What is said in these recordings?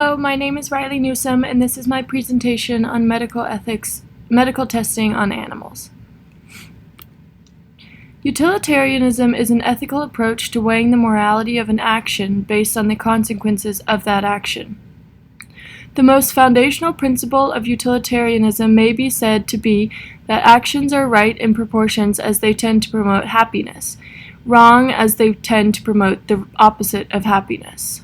Hello, my name is Riley Newsome, and this is my presentation on medical testing on animals. Utilitarianism is an ethical approach to weighing the morality of an action based on the consequences of that action. The most foundational principle of utilitarianism may be said to be that actions are right in proportions as they tend to promote happiness, wrong as they tend to promote the opposite of happiness.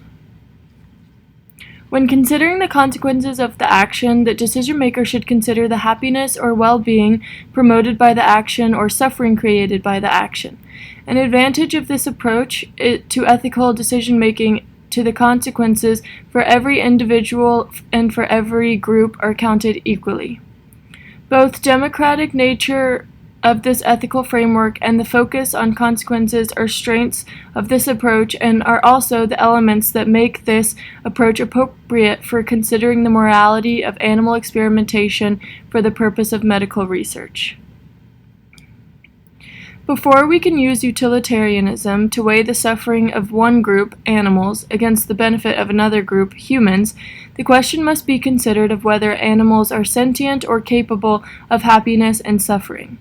When considering the consequences of the action, the decision-maker should consider the happiness or well-being promoted by the action or suffering created by the action. An advantage of this approach to ethical decision-making to the consequences for every individual and for every group are counted equally. Both democratic nature of this ethical framework and the focus on consequences are strengths of this approach and are also the elements that make this approach appropriate for considering the morality of animal experimentation for the purpose of medical research. Before we can use utilitarianism to weigh the suffering of one group, animals, against the benefit of another group, humans, the question must be considered of whether animals are sentient or capable of happiness and suffering.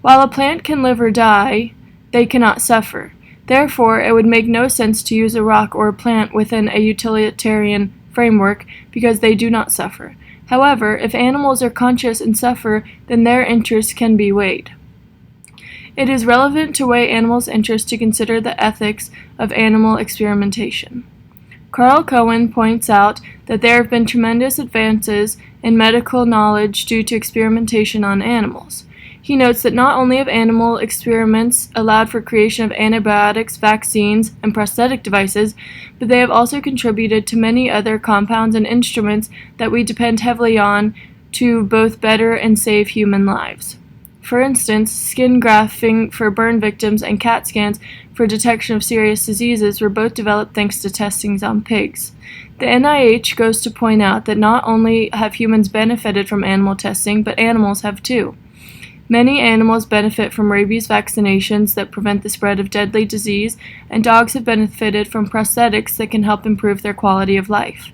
While a plant can live or die, they cannot suffer. Therefore, it would make no sense to use a rock or a plant within a utilitarian framework because they do not suffer. However, if animals are conscious and suffer, then their interests can be weighed. It is relevant to weigh animals' interests to consider the ethics of animal experimentation. Carl Cohen points out that there have been tremendous advances in medical knowledge due to experimentation on animals. He notes that not only have animal experiments allowed for creation of antibiotics, vaccines, and prosthetic devices, but they have also contributed to many other compounds and instruments that we depend heavily on to both better and save human lives. For instance, skin grafting for burn victims and CAT scans for detection of serious diseases were both developed thanks to testings on pigs. The NIH goes to point out that not only have humans benefited from animal testing, but animals have too. Many animals benefit from rabies vaccinations that prevent the spread of deadly disease, and dogs have benefited from prosthetics that can help improve their quality of life.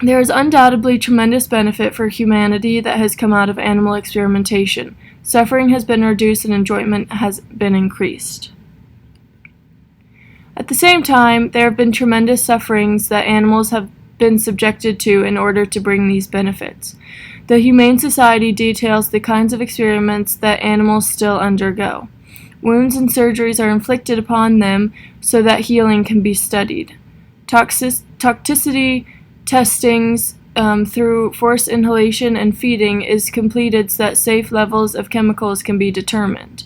There is undoubtedly tremendous benefit for humanity that has come out of animal experimentation. Suffering has been reduced and enjoyment has been increased. At the same time, there have been tremendous sufferings that animals have been subjected to in order to bring these benefits. The Humane Society details the kinds of experiments that animals still undergo. Wounds and surgeries are inflicted upon them so that healing can be studied. Toxicity testings through forced inhalation and feeding is completed so that safe levels of chemicals can be determined.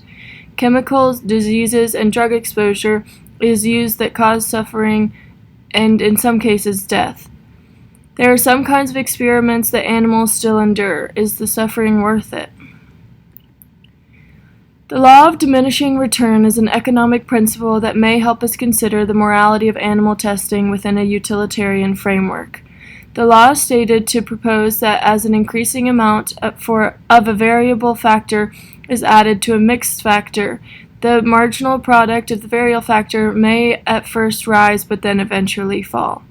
Chemicals, diseases, and drug exposure is used that cause suffering and, in some cases, death. There are some kinds of experiments that animals still endure. Is the suffering worth it? The law of diminishing return is an economic principle that may help us consider the morality of animal testing within a utilitarian framework. The law is stated to propose that as an increasing amount of a variable factor is added to a mixed factor, the marginal product of the variable factor may at first rise but then eventually fall.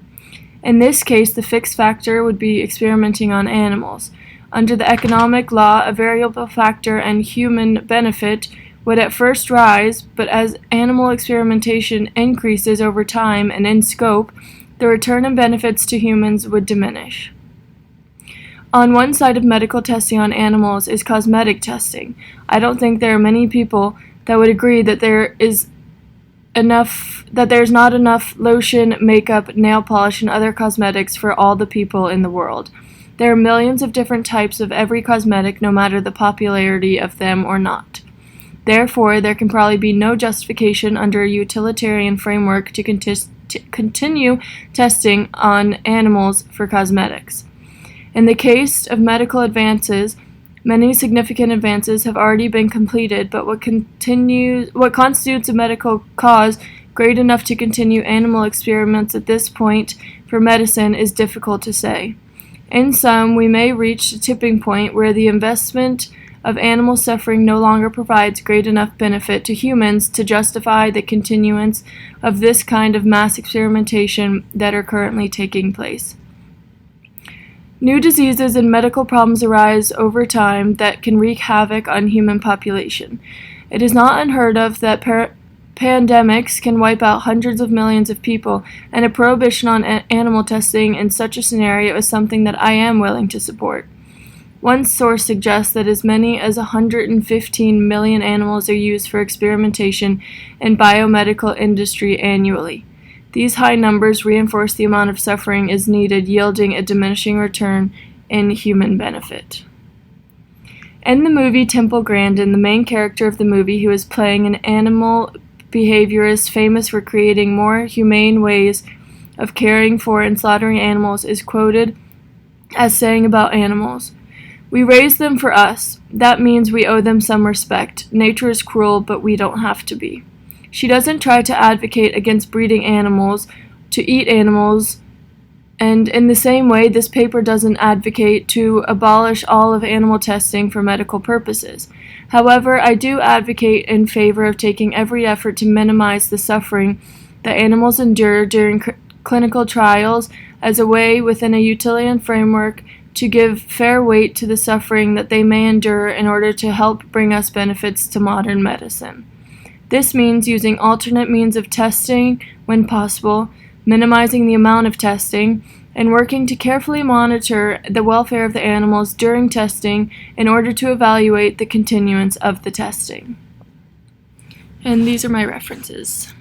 In this case, the fixed factor would be experimenting on animals. Under the economic law, a variable factor and human benefit would at first rise, but as animal experimentation increases over time and in scope, the return and benefits to humans would diminish. On one side of medical testing on animals is cosmetic testing. I don't think there are many people that would agree that there's not enough lotion, makeup, nail polish, and other cosmetics for all the people in the world. There are millions of different types of every cosmetic, no matter the popularity of them or not. Therefore, there can probably be no justification under a utilitarian framework to continue testing on animals for cosmetics. In the case of medical advances, many significant advances have already been completed, but what constitutes a medical cause great enough to continue animal experiments at this point for medicine is difficult to say. In sum, we may reach a tipping point where the investment of animal suffering no longer provides great enough benefit to humans to justify the continuance of this kind of mass experimentation that are currently taking place. New diseases and medical problems arise over time that can wreak havoc on human population. It is not unheard of that pandemics can wipe out hundreds of millions of people, and a prohibition on animal testing in such a scenario is something that I am willing to support. One source suggests that as many as 115 million animals are used for experimentation in biomedical industry annually. These high numbers reinforce the amount of suffering is needed, yielding a diminishing return in human benefit. In the movie Temple Grandin, the main character of the movie, who is playing an animal behaviorist famous for creating more humane ways of caring for and slaughtering animals, is quoted as saying about animals, "We raise them for us. That means we owe them some respect. Nature is cruel, but we don't have to be." She doesn't try to advocate against breeding animals, to eat animals, and in the same way, this paper doesn't advocate to abolish all of animal testing for medical purposes. However, I do advocate in favor of taking every effort to minimize the suffering that animals endure during clinical trials as a way within a utilitarian framework to give fair weight to the suffering that they may endure in order to help bring us benefits to modern medicine. This means using alternate means of testing when possible, minimizing the amount of testing, and working to carefully monitor the welfare of the animals during testing in order to evaluate the continuance of the testing. And these are my references.